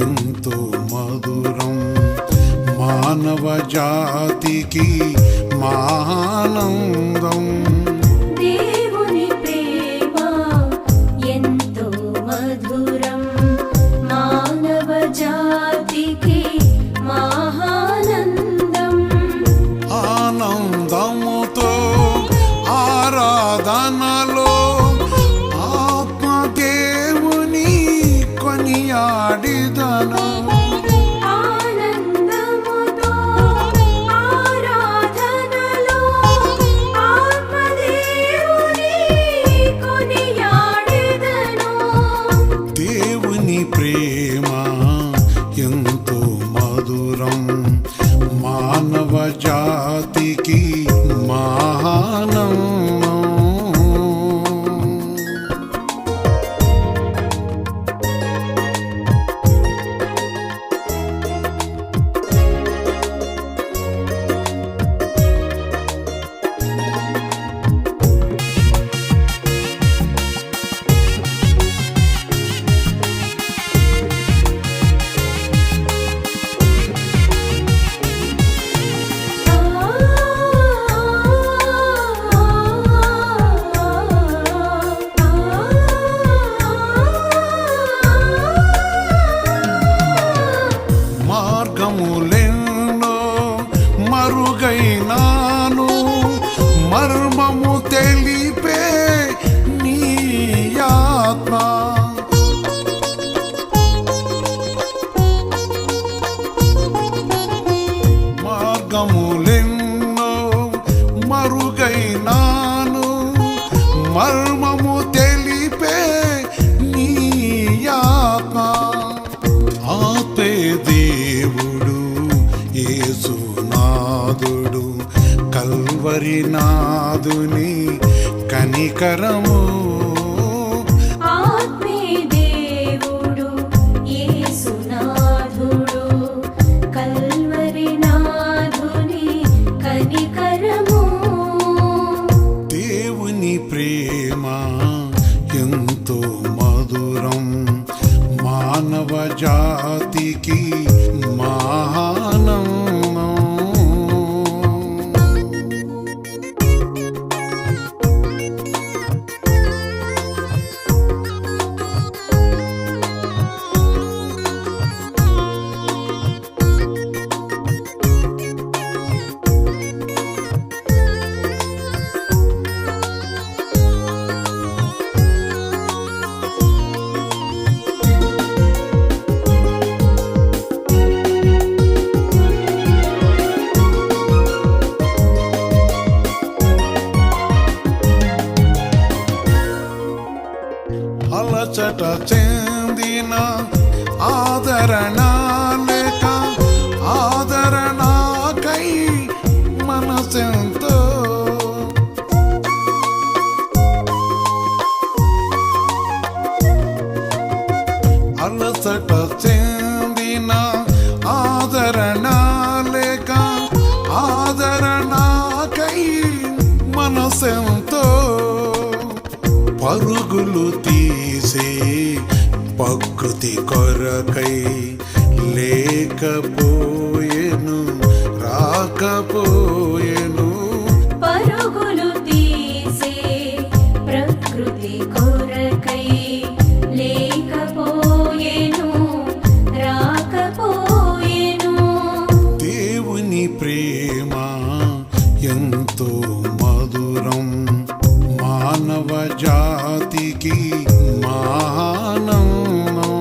ఎంతో మధురం మానవ జాతికి మానందం. దేవుని ప్రేమ ఎంతో మధురం మానవ జాతికి మహానందం. ఆనందముతో ఆరాధనలో ఆత్మదేవుని కొనియాడిదను. ఆనందముతో ఆరాధనలో ఆత్మదేవుని కొనియాడెదను. దేవుని ప్రేమ ఎంతో మధురం మానవ జాతికి మహానందం. మార్గములెన్నో మరుగైనాను మర్మము తెలిపే నీ ఆత్మ. మార్గములెన్నో మరుగైనాను మర్మము తెలిపే నీ ఆత్మ. ఆపే దేవుడు యేసునాథుడు కల్వరి నాదుని కనికరము. ఆత్మే దేవుడు యేసునాథుడు కల్వరి నాథుని కనికరము. దేవుని ప్రేమ ఎంతో మధురం మానవ జాతికి మహానందం. అలచట చెందిన ఆదరణ లేక ఆదరణకై మనసెంతో అలచట చెందిన ఆదరణ లేక ఆదరణకై మనసెంతో పరుగులు తీసే ప్రకృతి కొరకై లేకపోయెను రాకపోయెను. పరుగులు తీసే ప్రకృతి కొరకై లేకపోయెను రాకపోయెను. దేవుని ప్రేమ ఎంతో మధురం మానవ జాతికి మహానందం.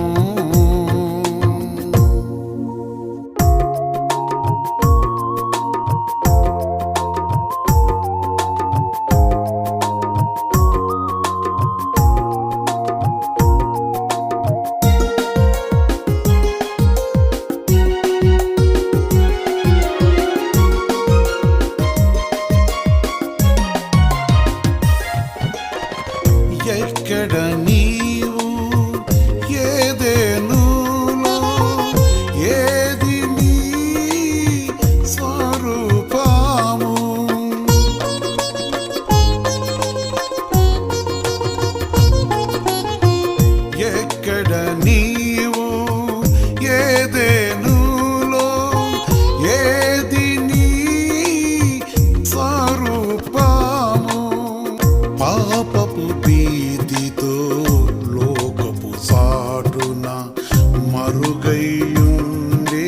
మరుగైయుండే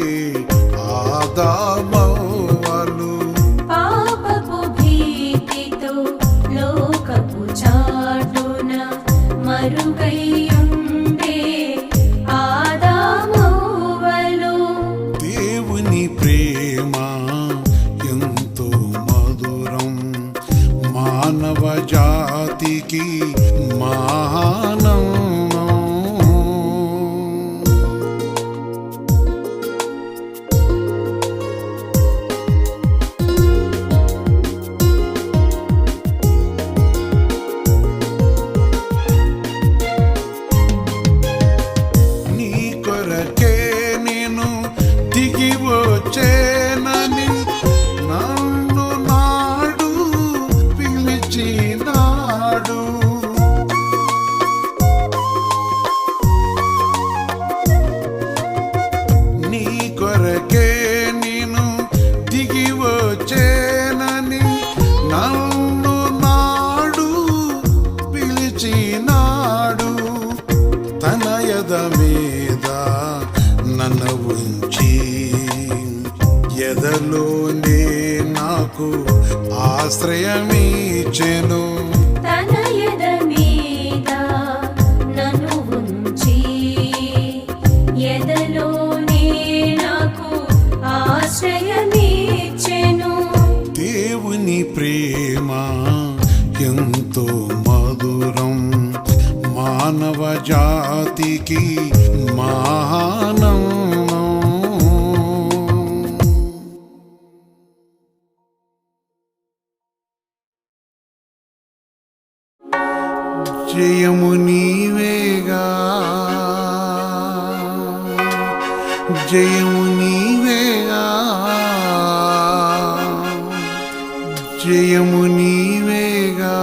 ఆదామవ్వలు పాపపు భీతితో లోకపు చాటున మరుగైయుండే ఆదామవ్వలు దేవుని ప్రేమ ఎంతో మధురం మానవ జాతికి మానం నీ కొరకే నేను దిగి వచ్చేనని నన్ను నాడు పిలిచినాడు నీ కొరకే నేను దిగి వచ్చేనని నన్ను నాడు పిలిచినాడు తన ఎద మీద నన్ను ఉంచి ఎదలోనే నాకు ఆశ్రయమిచ్చెను తన ఎద మీద నన్ను ఉంచి ఎదలోనే నాకు ఆశ్రయమిచ్చెను దేవుని ప్రేమ ఎంతో మధురం మానవ జాతికి మానం జయము నీవేగా జయము నీవేగా జయము నీవేగా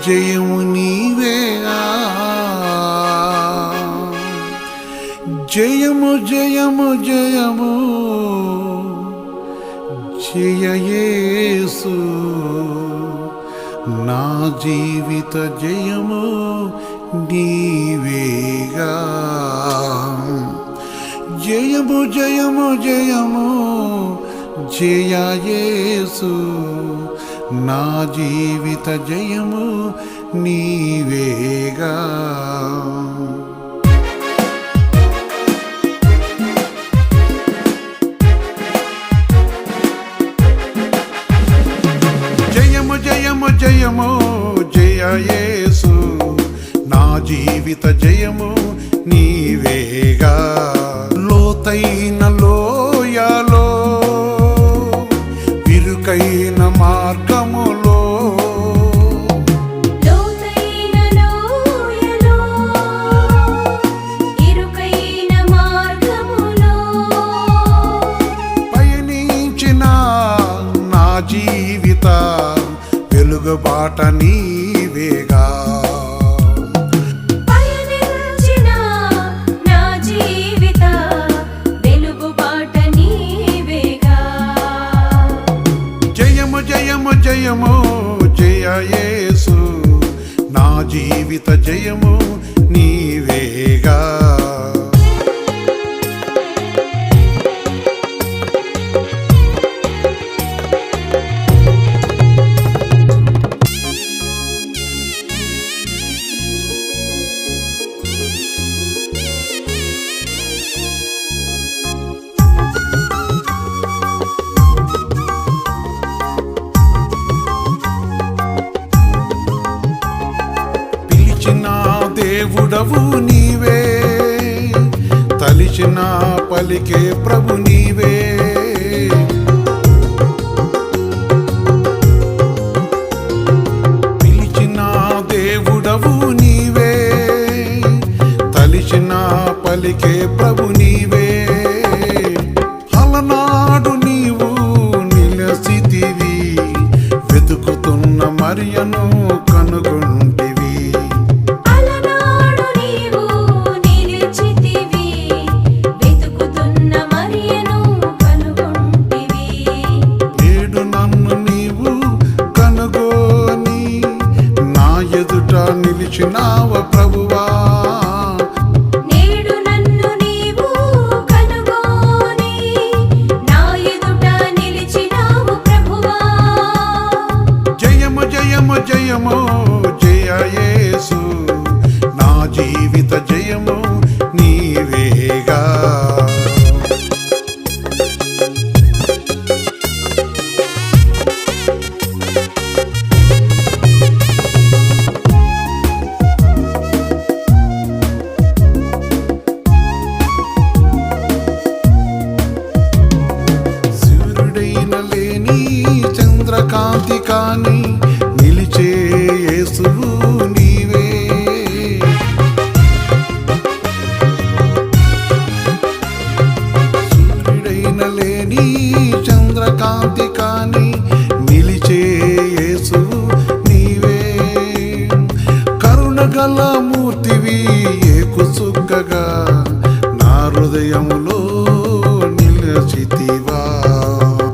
జయము నీవేగా జయము జయము జయము జయ యేసు నా జీవిత జయము నీవేగా జయము జయము జయము జయ యేసు నా జీవిత జయము నీవేగా జయము జయము జయము జయ యేసు నా జీవిత జయము నీవేగా లోతైన లోయలో విరుకైన మార్గములో లోతైన లోయలో ఇరుకైన మార్గములో పయనించిన నా జీవిత వెలుగుబాట నీవేగా పయనించిన నా జీవిత వెలుగుబాట నీవేగా జయము జయము జయము జయ యేసు నా జీవిత జయము నీవేగా పిలిచిన దేవుడవు నీవే తలిచిన పలికే ప్రభు నీవే పిలిచిన దేవుడవు నీవే తలిచిన పలికే ప్రభు నీవే అలనాడు నీవు నిలసితివి వెతుకుతున్న మరియను కనుగొంటివి అలనాడు నీవు నిలిచితివి వెతుకుతున్న మరియను కనుగొంటివి నేడు నన్ను నీవు కనుగొని నా ఎదుట నిలిచినావ ప్రభువా చుక్కగా నా హృదయములో నిలచితివా.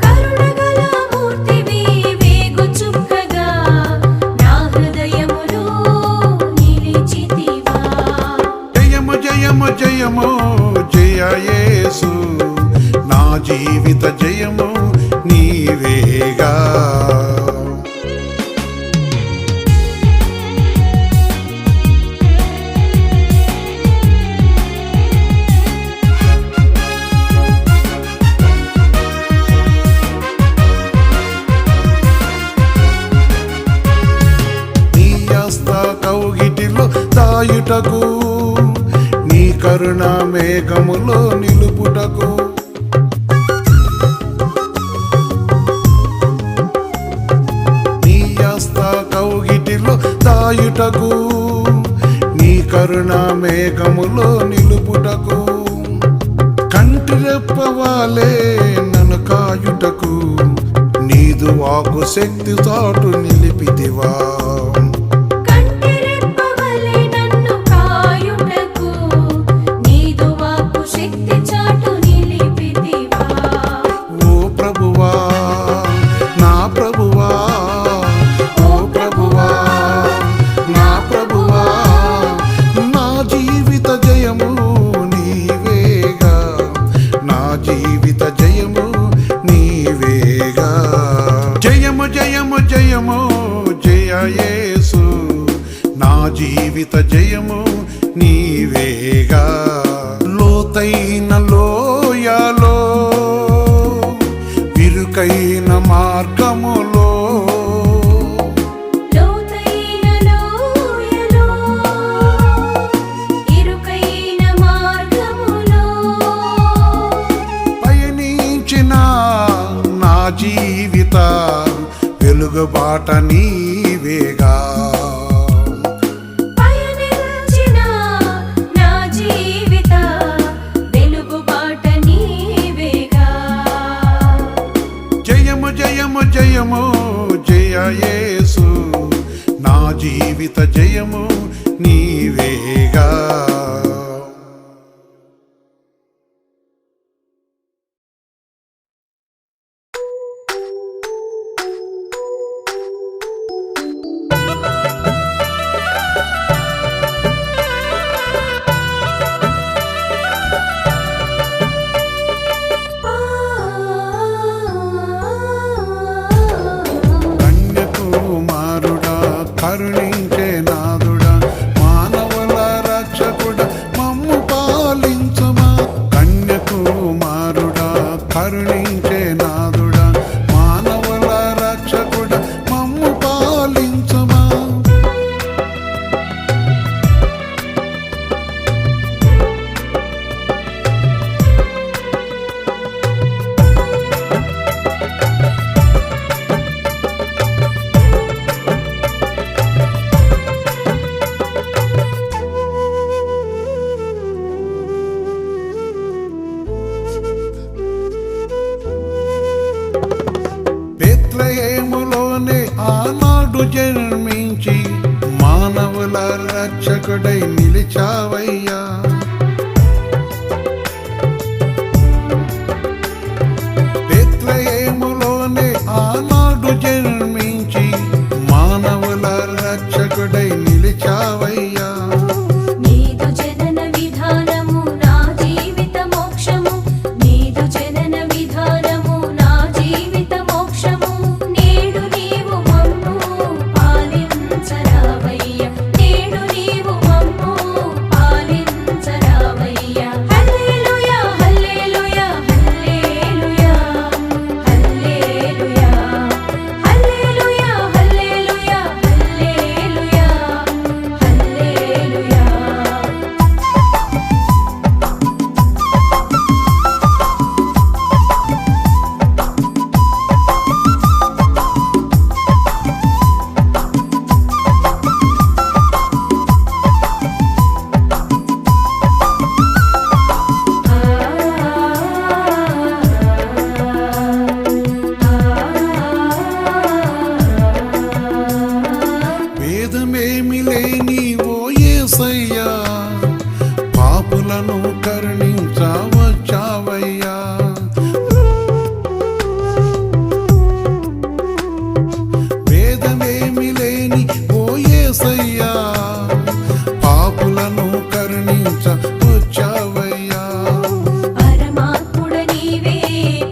కరుణగల మూర్తివి వేగు చుక్కగా నా హృదయములో నిలిచితివా. జయము జయము జయము జయ యేసు, నా జీవిత జయము నీవేగా. నీ హస్త కౌగిటిలో దాయుటకు, నీ కరుణ మేఘములో నిలుపుటకు, నీ హస్త కౌగిటిలో దాయుటకు, నీ కరుణ మేఘములో నిలుపుటకు, కంటి రెప్పవాలే నన్ను కాయుటకు, నీదు వాకు శక్తి చాటు నిలిపితివా. కంటి రెప్పవలె నన్ను కాయుటకు నీదు వాక్కు శక్తి చాటు నిలిపితివా. ఓ ప్రభువా, నా ప్రభువా, ఓ ప్రభువా, నా ప్రభువా, నా జీవిత జయము నీవేగా, నా జీవిత జయము నీవేగా. జయము జయము జయము జయ యేసు, నా జీవిత జయము నీవేగా. లోతైన లోయలో ఇరుకైన మార్గములో, లోతైన లోయలో ఇరుకైన మార్గములో పయనించిన నా జీవిత వెలుగుబాట నీవేగా. పయనించిన నా జీవిత వెలుగుబాట నీవేగా. జయము జయము జయము జయ యేసు, నా జీవిత జయము నీవేగా. కన్యకుమారుడా కరుణించే నాదుడా, మానవుల రక్షకుడా మమ్ము పాలించుమా. కన్యకుమారుడా కరుణించే నాదుడా, మానవుల రక్షకుడా మమ్ము పాలించుమా. బెత్లెహేములోనే ఆనాడు జన్మించి మానవుల రక్షకుడై నిలిచావయ్యా. బెత్లెహేములోనే ఆనాడు జన్మించి మానవుల రక్షకుడై నిలిచావయ్యా. నీదు జనన విధానము నా జీవిత మోక్షము, నీదు జనన విధానము నా జీవిత మోక్షము. నేడు నీవు మమ్ము పాలించరావయ్య, నేడు నీవు మమ్ము పాలించరావయ్య. పాపులను కరుణించవచ్చావయ్యా. వేదమేమి లేని ఓ యేసయ్యా, పాపులను కరుణించవచ్చావయ్యా. పరమాత్ముడ నీవే,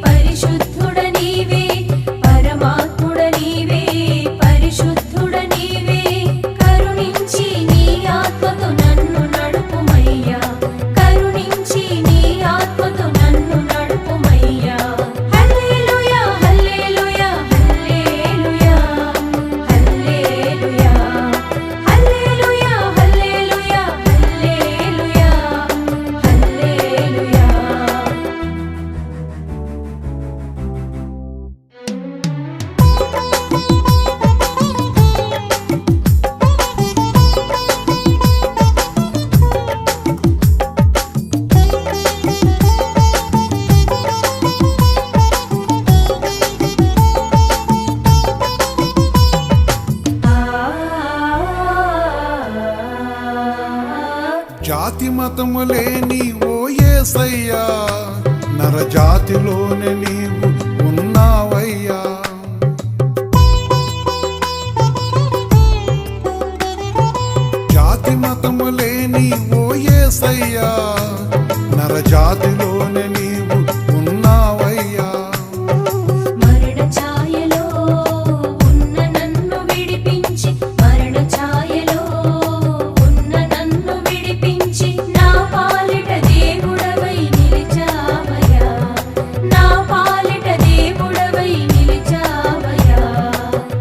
పరిశుద్ధుడ నీవే, పరమాత్ముడ నీవే, పరిశుద్ధుడ నీవే, కరుణించి నీ ఆత్మతో నన్ను నడుపుమయ్యా, కరుణించి నీ ఆత్మతో నన్ను నడుపుమయ్యా. హల్లెలూయా హల్లెలూయా హల్లెలూయా హల్లెలూయా హల్లెలూయా హల్లెలూయా హల్లెలూయా హల్లెలూయా. జాతి మతము లేని ఓ యేసయ్యా, నరజాతిలోనే నీవు ఉన్నావయ్యా. జాతి మతము లేని ఓ యేసయ్యా, నరజాతిలోనే నీవు ఉన్నావయ్యా. మరణ ఛాయలో ఉన్న నన్ను విడిపించి, మరణ ఛాయలో ఉన్న నన్ను విడిపించి, నా పాలిట దేవుడవై నిలిచావయ్యా, నా పాలిట దేవుడవై నిలిచావయ్యా.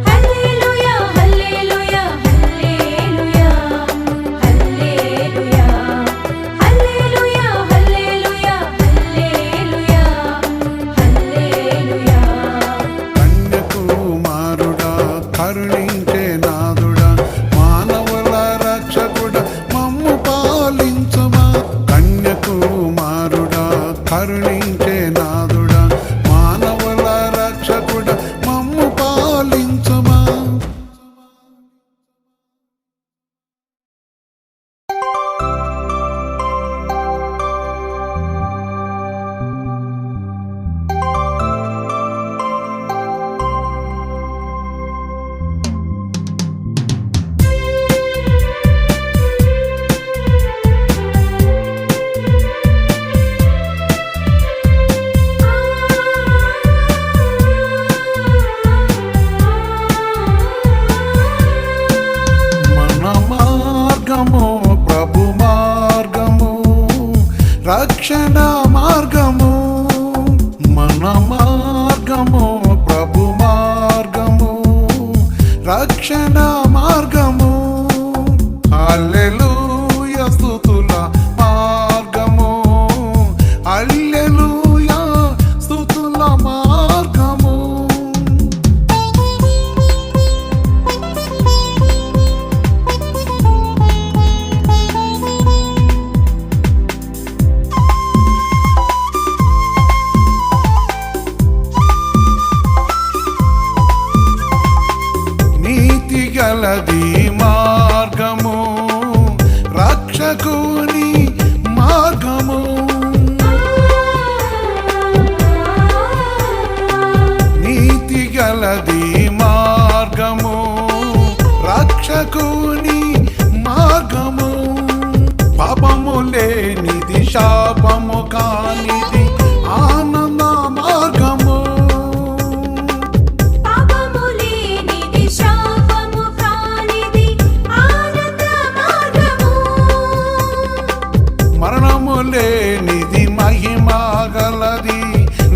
హల్లెలూయా హల్లెలూయా హల్లెలూయా హల్లెలూయా హల్లెలూయా హల్లెలూయా హల్లెలూయా హల్లెలూయా. కన్యకుమారుడా కరుణించే నాదుడా, మానవుల రక్షకుడా మమ్ము పాలించుమా. కన్యకుమారుడా కరుణించే నాదుడా, మానవుల రక్షకుడా మమ్ము పాలించుమా. మన మార్గము ప్రభు మార్గము, రక్షణ మార్గము. మన మార్గము ప్రభు మార్గము, రక్షణ మార్గము. హల్లెలూయా స్తుతుల మార్గము, హల్లెలూయా స్తుతుల మార్గము. నీతి గలది మార్గము, రక్షకుని మార్గము. నీతి గలది మార్గము, రక్షకుని మార్గము. పాపము లేనిది, శాపము కానిది, ఆనంద మార్గము. పాపము లేనిది, శాపము కానిది, ఆనంద మార్గము. మరణము లేనిది, మహిమ గలది,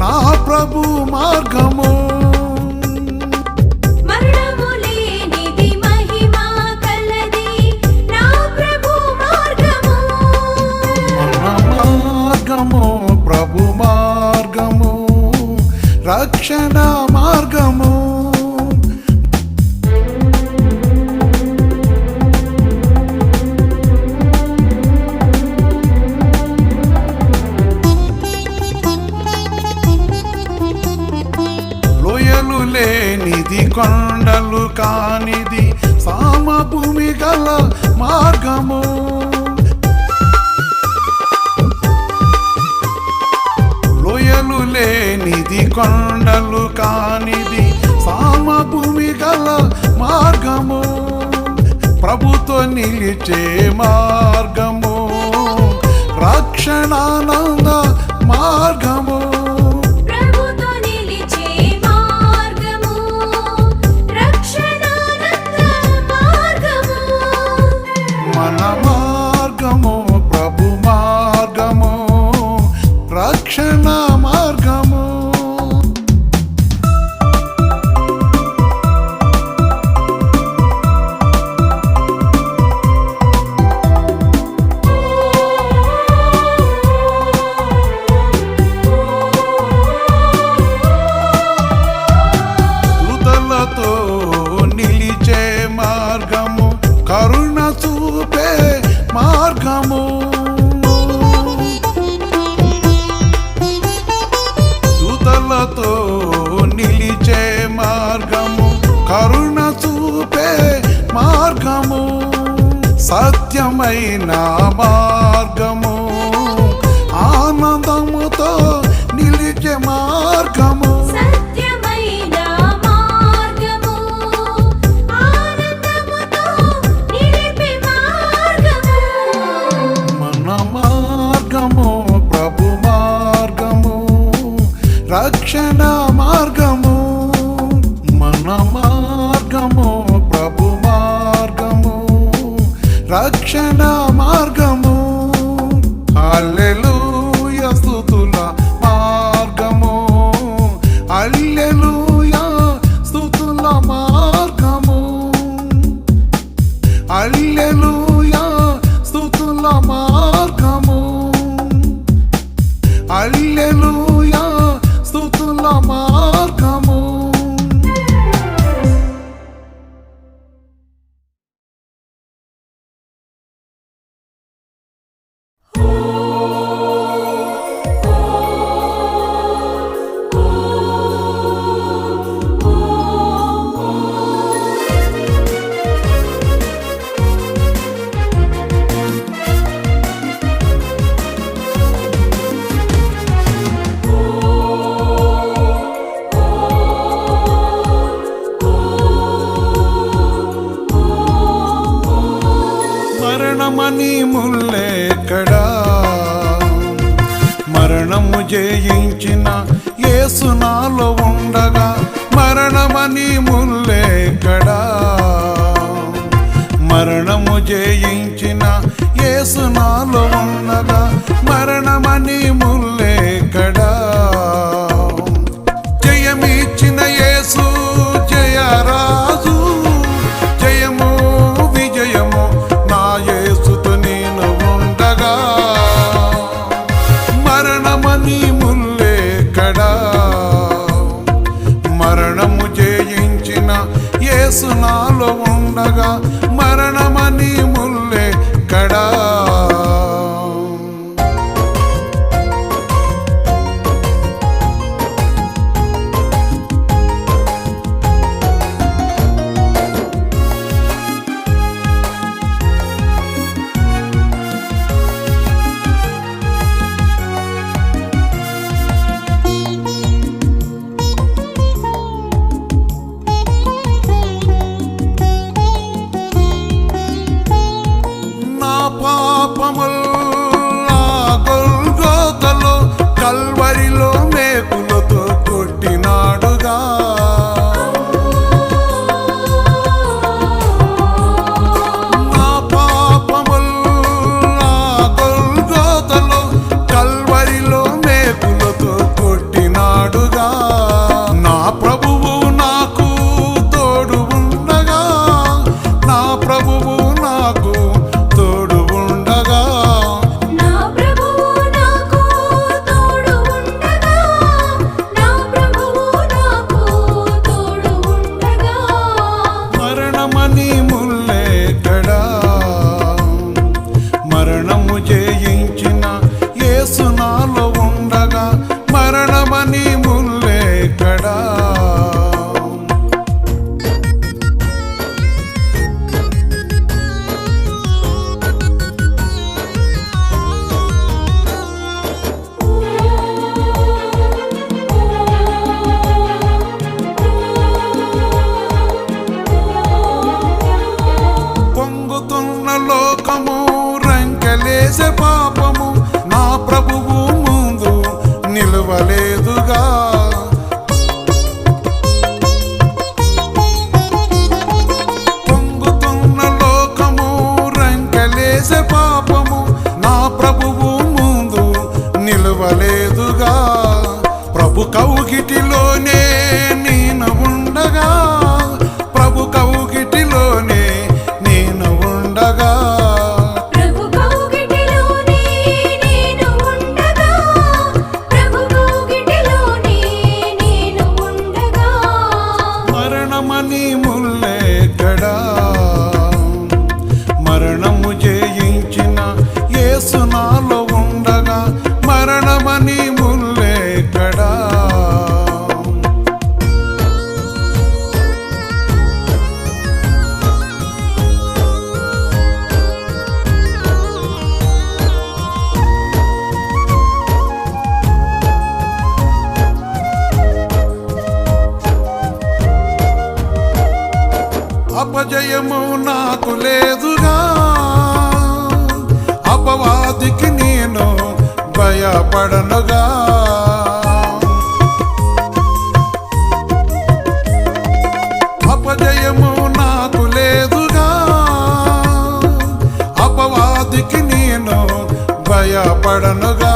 నా ప్రభు మార్గము. మరణము లేనిది, మహిమ కలది, నా ప్రభు మార్గము. మన మార్గము ప్రభు మార్గము, రక్షణ మార్గము. లోయలు లేనిది, కొండలు కానిది, సమభూమి గల మార్గము. నిలిచే మార్గము రక్షణానంద మార్గము ప్రభుతో నిలిచే మార్గము రక్షణానంద మార్గము మన మార్గము ప్రభు మార్గము రక్షణ మార్గము తుదలతో నిలిచే మార్గము కరుణ చూపే మార్గము తుదలతో నిలిచే మార్గము కరుణ చూపే మార్గము సత్యమైన మార్గము ఆనందముతో నిలిచే మార్గము సత్యమైన మార్గము ఆనందముతో నిలిపే మార్గము మన మార్గము ప్రభు మార్గము రక్షణ మార్గము మన మార్గము ప్రభు మార్గము రక్షణ మార్గము హల్లెలూయా స్తుతుల మార్గము హల్లెలూయా స్తుతుల మార్గము హల్లెలూయా స్తుతుల మార్గము హల్లెలూయా స్తుతుల మార్గము మరణమని ముల్లెక్కడా మరణము జయించిన యేసు నాలో ఉండగా మరణమని ముల్లెక్కడా మరణము జయించిన యేసు నాలో ఉండగా మరణమని ముల్లెక్కడా జయమిచ్చిన యేసు జయరాజు జయము విజయము నా యేసుతో నేను ఉండగా మరణమని ముల్లెక్కడా మరణము జయించిన యేసు నాలో ఉండగా మరణమని ముల్లెక్కడా పాపము నా ప్రభువు ముందు నిలవలేదుగా. పొంగుతున్న లోకము రంకెలేసే పాపము నా ప్రభువు ముందు నిలవలేదుగా. ప్రభు కౌగిటిలోనే నేను ఉండగా, ప్రభు కౌగిటిలోనే నేను ఉండగా, ప్రభు కౌగిటిలోనే నేను ఉండగా, ప్రభు కౌగిటిలోనే నేను ఉండగా, మరణమని ముల్లెక్కడా, మరణము జయించిన యేసు నాలో ఉండగా, మరణమని ముల్లెక్కడా. అపజయము నాకు లేదుగా, అపవాదికి నేను భయపడనుగా. అపజయము నాకు లేదుగా, అపవాదికి నేను భయపడనుగా.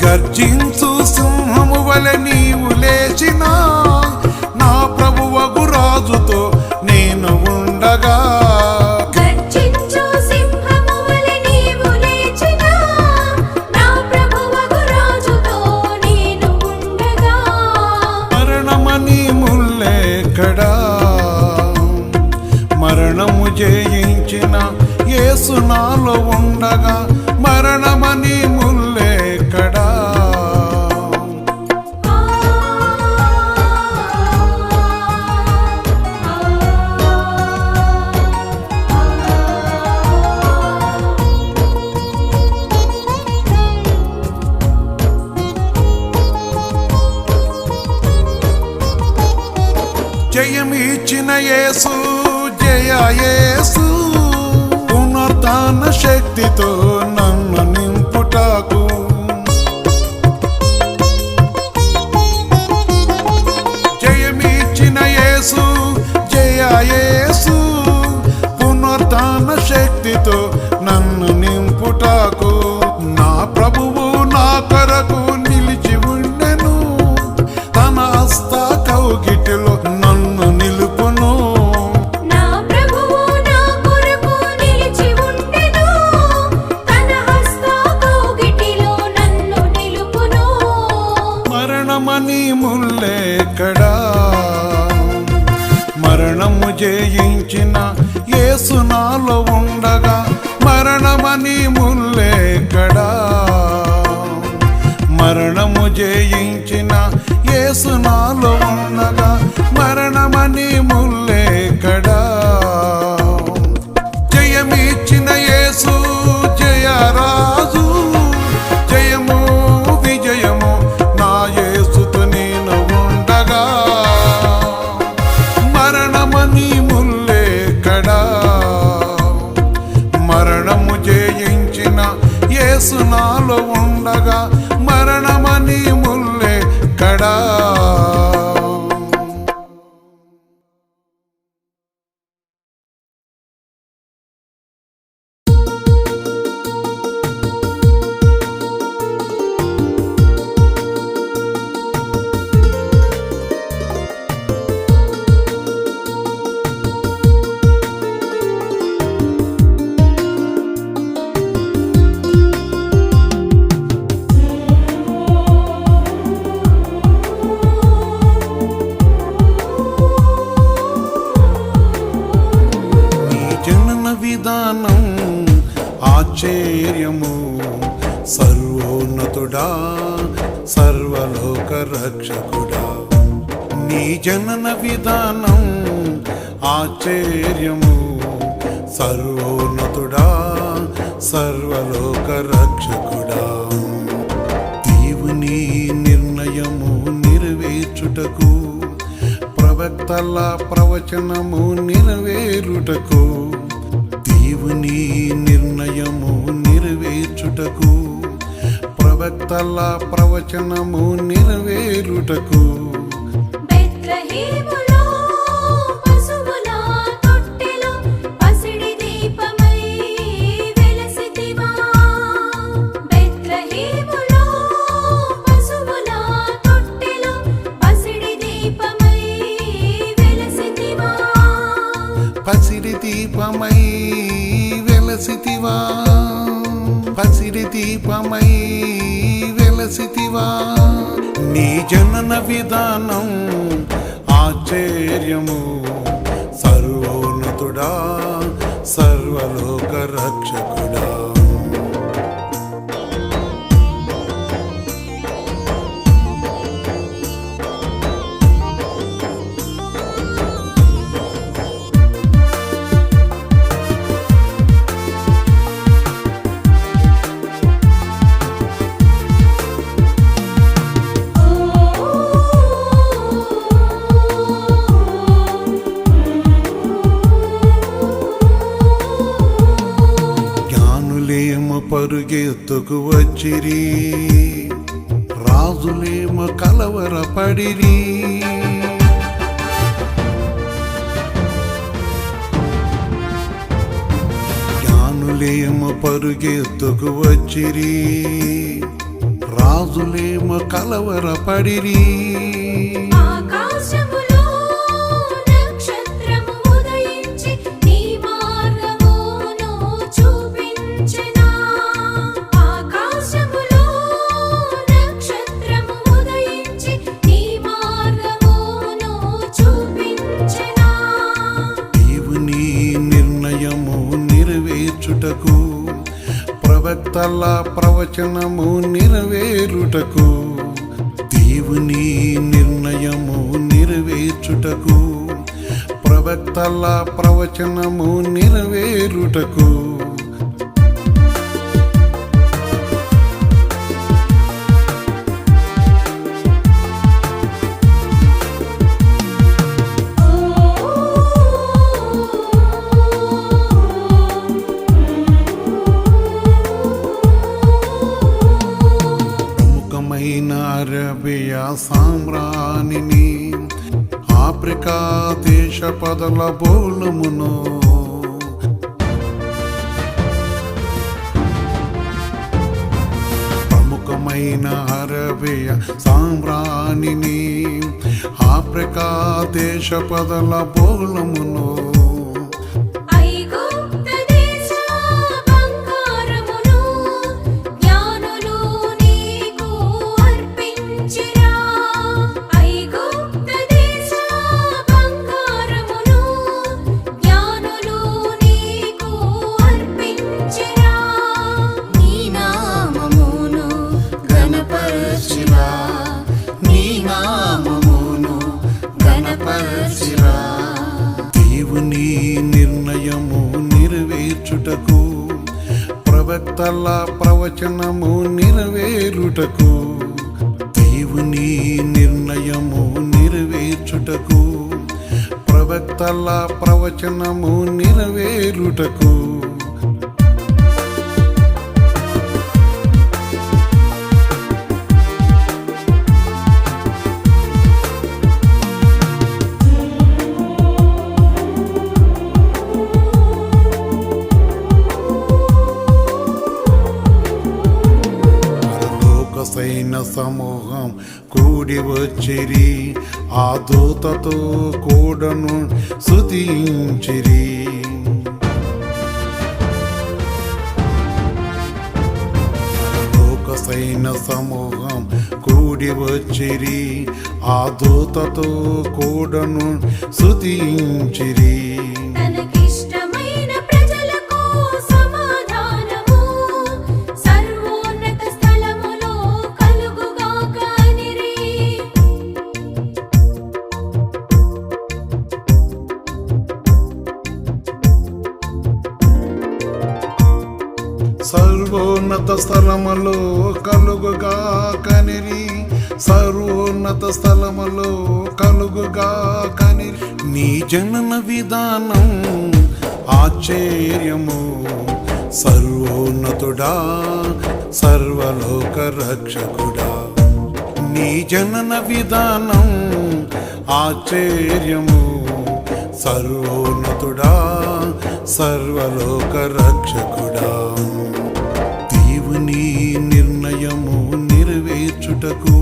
గర్జించు సింహము వలె నీవు లేచినా, నా ప్రభువగు రాజుతో నేను ఉండగా. గర్జించు సింహము వలె నీవు లేచినా, నా ప్రభువగు రాజుతో నేను ఉండగా, మరణమని ముల్లెక్కడా, మరణము జయించిన యేసు నాలో ఉండగా, మరణమని ముల్లెక్కడా. జయమిచ్చిన యేసు, జయ యేసు, పునరుత్థాన శక్తితో నన్ను నింపుటకు. జయమిచ్చిన యేసు, జయ యేసు, పునరుత్థాన శక్తితో నన్ను నింపుటకు. నా ప్రభువు నా కొరకు నిలిచి ఉండెను, తన హస్త కౌగిటిలో నన్ను నిలుపును. నా ప్రభువు నా కొరకు నిలిచి ఉండెను, తన హస్త కౌగిటిలో నన్ను నిలుపును, మరణమని ముల్లెక్కడా, మరణము జయించిన యేసు నాలో ఉండగా, మరణమని ముల్లెక్కడా, మరణము జయించిన యేసు నాలో ఉండగా, మరణమని ముల్లెక్కడా. జయమిచ్చిన యేసు, జయరాజు, జయము విజయము నా యేసుతో నేను ఉండగా, మరణమని ముల్లెక్కడా, మరణము జయించిన యేసు నాలో ఉండగా, మరణమని ముల్లెక్కడా. విధానం ఆశ్చర్యము, సర్వోన్నతుడా, సర్వలోక రక్షకుడా. నీ జనన విధానం ఆశ్చర్యము, సర్వోన్నతుడా, సర్వలోక రక్షకుడా. దేవుని నిర్ణయము నెరవేర్చుటకు, ప్రవక్తల ప్రవచనము నెరవేరుటకు, దేవుని నిర్ణయము నెరవేర్చుటకు ప్రవక్తల ప్రవచనము నెరవేరుటకు బెత్లెహేములో పశువుల తొట్టెలో పసిడి దీపమై వెలసితివా. బెత్లెహేములో పశువుల తొట్టెలో పసిడి దీపమై వెలసితివా. పసిడి దీపమై వెలసితివా, పసిడి దీపమై వెలసితివా. నీ జనన విధానం ఆశ్చర్యము, సర్వోన్నతుడా సర్వలోక రక్షకుడా. పరుగెత్తుకు వచ్చిరి, రాజులేమో కలవరపడిరి. జ్ఞానులేమో పరుగెత్తుకు వచ్చిరి, రాజులేమో కలవరపడిరి. ఆకాశములో నక్షత్రము ఉదయించి నీ మార్గమును చూపించెనా. ఆకాశములో నక్షత్రము ఉదయించి నీ మార్గమును చూపించెనా. దేవుని నిర్ణయము నెరవేర్చుటకు ప్రవక్తల ప్రవచనము నెరవేరుటకు దేవుని నిర్ణయము నెరవేర్చుటకు ప్రవక్తల ప్రవచనము నెరవేరుటకు అరేబియా సామ్రాణిని ఆఫ్రికా దేశ పదల బోలమును ప్రముఖమైన అరేబియా సామ్రాణిని ఆఫ్రికా దేశ పదల బోలమును దేవుని నిర్ణయము నెరవేర్చుటకు ప్రవక్తల ప్రవచనము నెరవేరుటకు దేవుని నిర్ణయము నెరవేర్చుటకు ప్రవక్తల ప్రవచనము నెరవేరుటకు సైన్య సమూహం కూడి వచ్చిరి, ఆ దూతతో కూడను స్తుతించిరి. లోక సైన్య సమూహం కూడి వచ్చిరి, ఆ దూతతో కూడను స్తుతించిరి. సర్వోన్నత స్థలములో కలుగుగా కనిరి, సర్వోన్నత స్థలములో కలుగుగా కనిరి. నీ జనన విధానం ఆశ్చర్యము, సర్వోన్నతుడా సర్వలోక రక్షకుడా నీ జనన విధానం ఆశ్చర్యము సర్వోన్నతుడా సర్వలోక రక్షకుడా దేవుని నిర్ణయము నెరవేర్చుటకు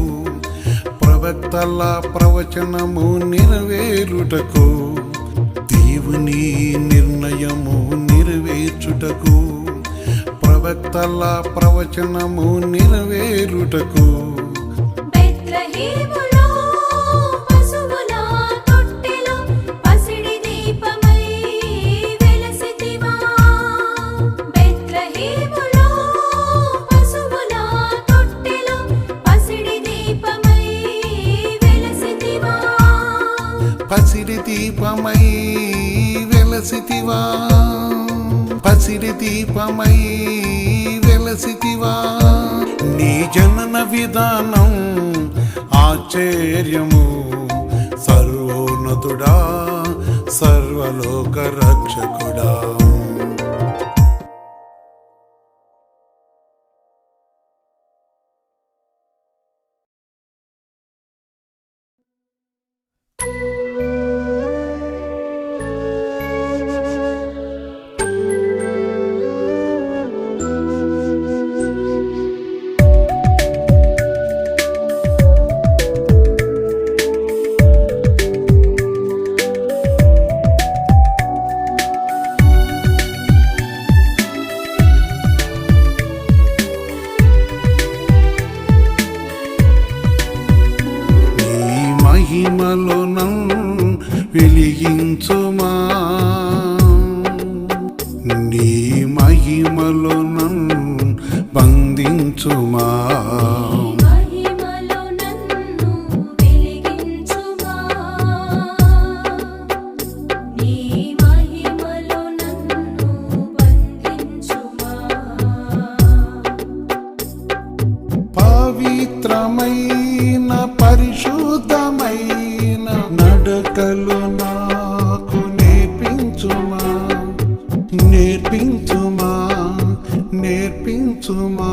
ప్రవక్తల ప్రవచనము నెరవేరుటకు దేవుని నిర్ణయము నెరవేర్చుటకు ప్రవక్తల ప్రవచనము నెరవేరుటకు బెత్లెహేములో పశువుల తొట్టెలో పసిడి దీపమై వెలసితివా బెత్లెహేములో పశువుల తొట్టెలో పసిడి దీపమై వెలసితివా పసిడి దీపమై వెలసితివా పసిడి దీపమై వెలసితివా నీ జనన విధానం ఆశ్చర్యము సర్వోన్నతుడా సర్వలోక రక్షకుడా మహిమలో నన్ను వెలిగించుమా నీ మహిమలో నన్ను బంధించుమా మహిమలో నన్ను వెలిగించుమా నీ మహిమలో నన్ను బంధించుమా పవిత్రమైన పరిశుద్ధమైన నడకలు నాకు నేర్పించుమా నేర్పించుమా నేర్పించుమా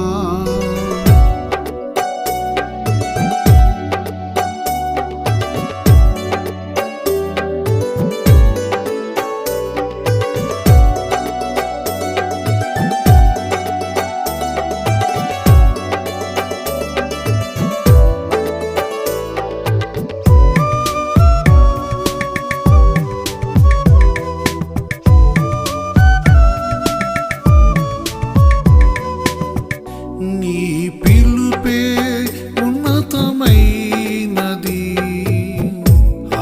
నీ పిలుపే ఉన్నతమైనది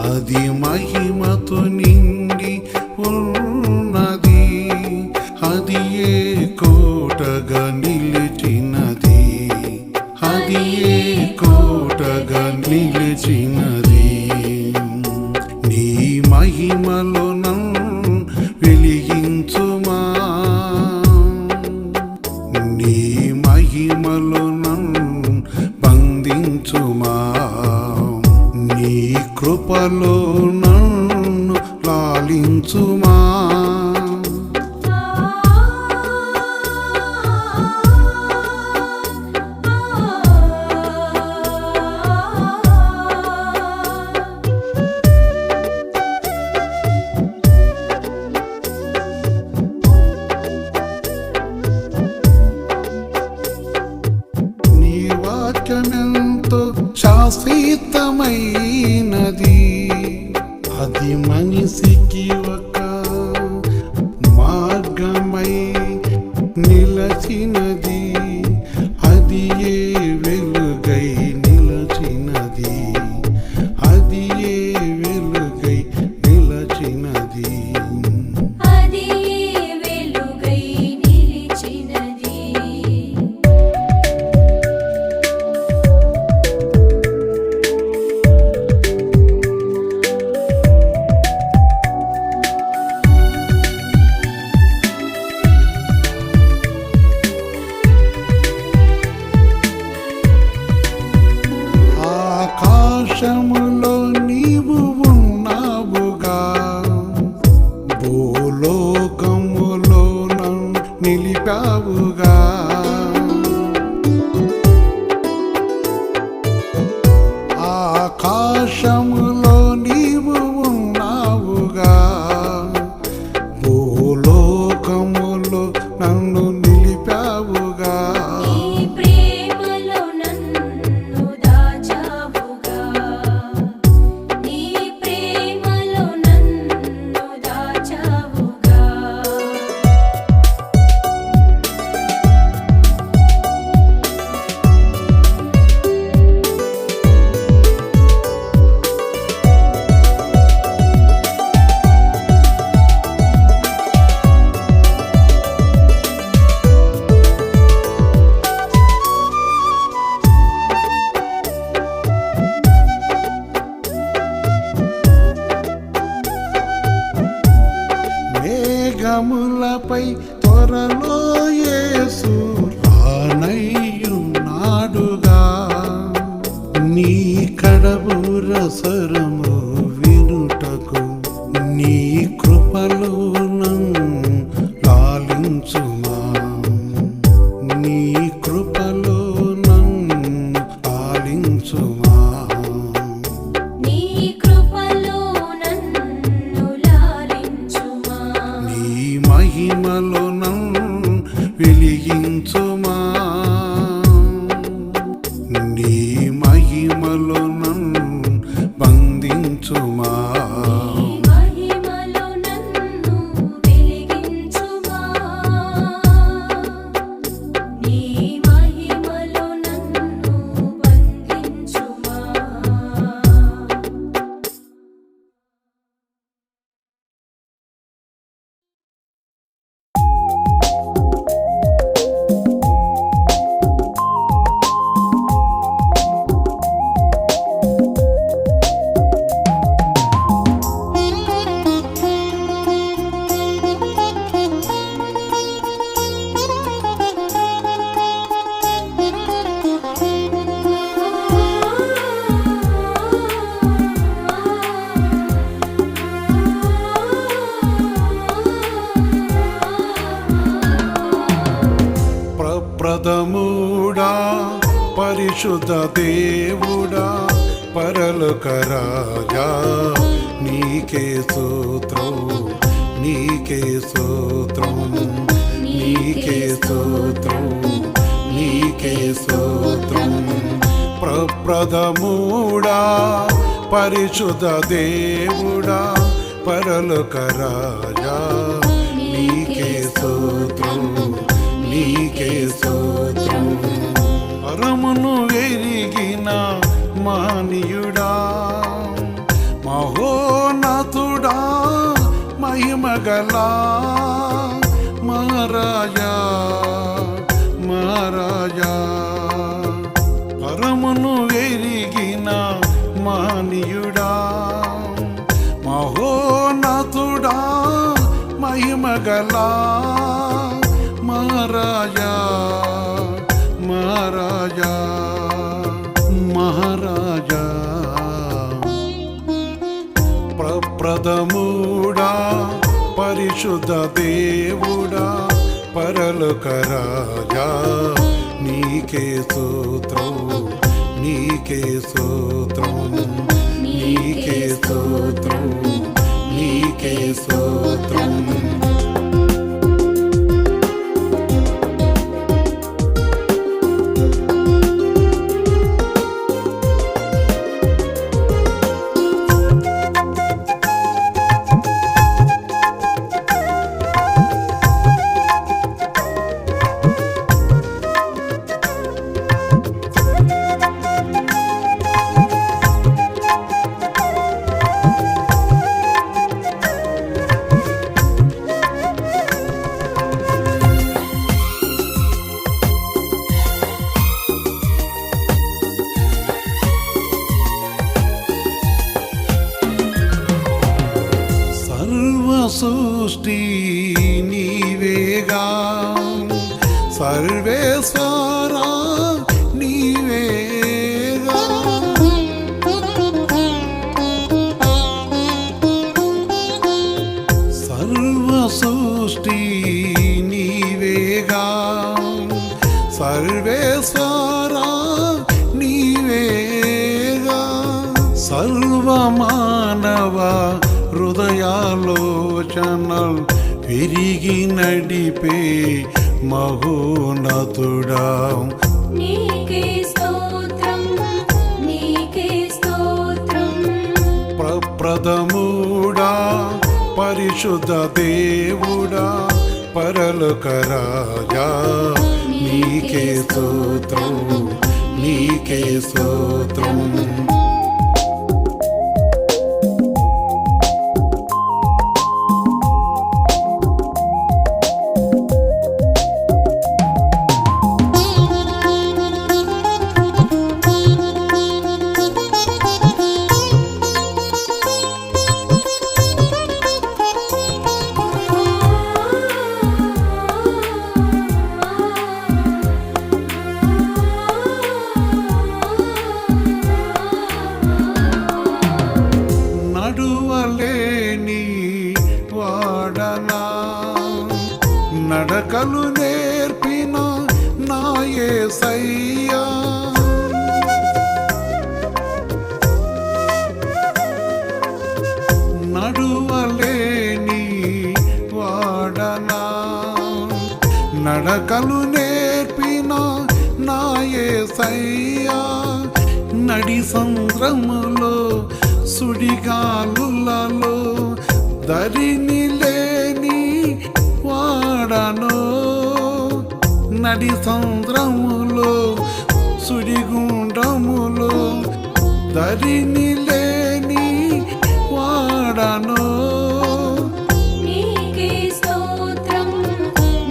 అది మహిమతో నిండి ఉన్నది అది ఏ కోటగా నిలిచినది అది ఏ కోటగా నిలిచినది నీ మహిమలో నన్ను వెలిగించుమా నీ మహిమలో నన్ను బంధించుమా నీ కృపలో నన్ను లాలించుమా నీ వాక్యమెంతో శాశ్వతమైనది అది మనిషికి ఒక మార్గమై నిలచినది అది ఏ వెలుగై నిలచినది అది ఏ వెలుగై నిలచినది అది వెలుగై నిలిచినది ఆకాశములో నీవు ఉన్నావుగా భూలోకములో నన్ను నిలిపావుగా పరిశుద్ధ దేవుడా పరలోక రాజా నీకే స్తోత్రం నీకే స్తోత్రం నీకే స్తోత్రం నీకే స్తోత్రం ప్రప్రథముడా పరిశుద్ధ దేవుడా పరలోక రాజా నీకే స్తోత్రం నీకే స్తోత్రం పరమును ఎరిగిన మానియుడా మహోన్నతుడా మహిమగలా మహారాజా మహారాజా పరమును ఎరిగిన మానియుడా మహోన్నతుడా మహిమగలా మహారాజా మహారాజా మహారాజా ప్రప్రథముడా పరిశుద్ధ దేవుడా పరలోక రాజా నీకే స్తోత్రం నీకే స్తోత్రం నీకే స్తోత్రం నీకే స్తోత్రం సృష్టి నీవేగా సర్వేశ్వరా నీవేగా సర్వ సృష్టి నీవేగా సర్వేశ్వరా నీవేగా సర్వమానవ హృదయాలోచనల్ విరిగి నడిపే మహోన్నతుడా నీకే స్తోత్రం నీకే స్తోత్రం ప్రప్రథముడా పరిశుద్ధ దేవుడా పరలోక రాజా నీకే స్తోత్రం నీకే స్తోత్రం నడువలేని వాడనా నడకలు నేర్పిన నా యేసయ్యా నడువలేని వాడనా నడకలు నేర్పిన నా యేసయ్యా నడి సంద్రములో సుడిగాలులలో దరిని లేని వాడను నడి సంద్రములో సుడిగుండములో దరిని లేని వాడను నీకే స్తోత్రం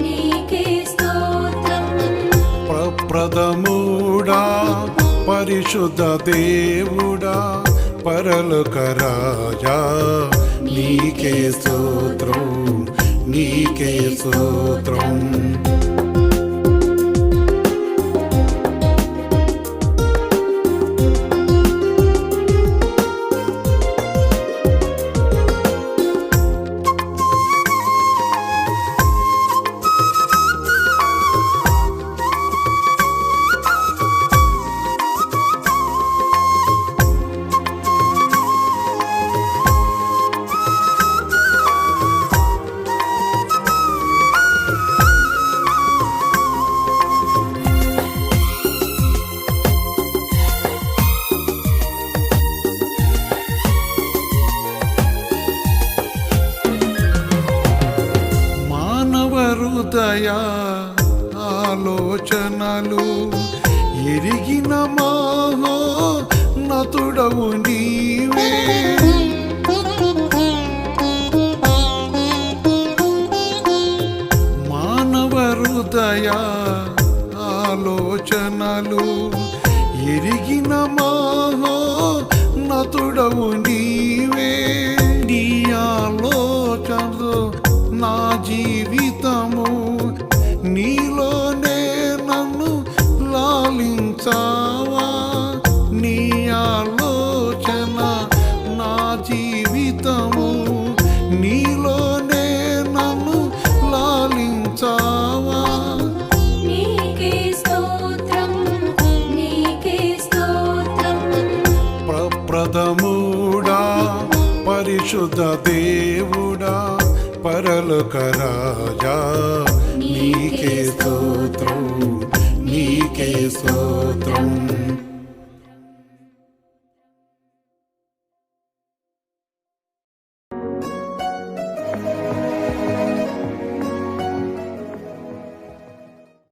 నీకే స్తోత్రం ప్రప్రథముడా పరిశుద్ధ దేవుడా పరలోక రాజా నీకే స్తోత్రం నీకే స్తోత్రం ఎరిగిన మాహో నతుడవు నీవే. మానవ హృదయ ఆలోచనలు ఎరిగిన మాహో నతుడవు నీవే. నీ ఆలోచనలు నా జీవితము నీలోనే నన్ను లాలించావా. నీ ఆలోచన నా జీవితము నీలోనే నన్ను లాలించావా. నీకే స్తోత్రం నీకే స్తోత్రం ప్రప్రథముడా పరిశుద్ధ దేవుడా పరలోక రాజా నీకే స్తోత్రం నీకే స్తోత్రం.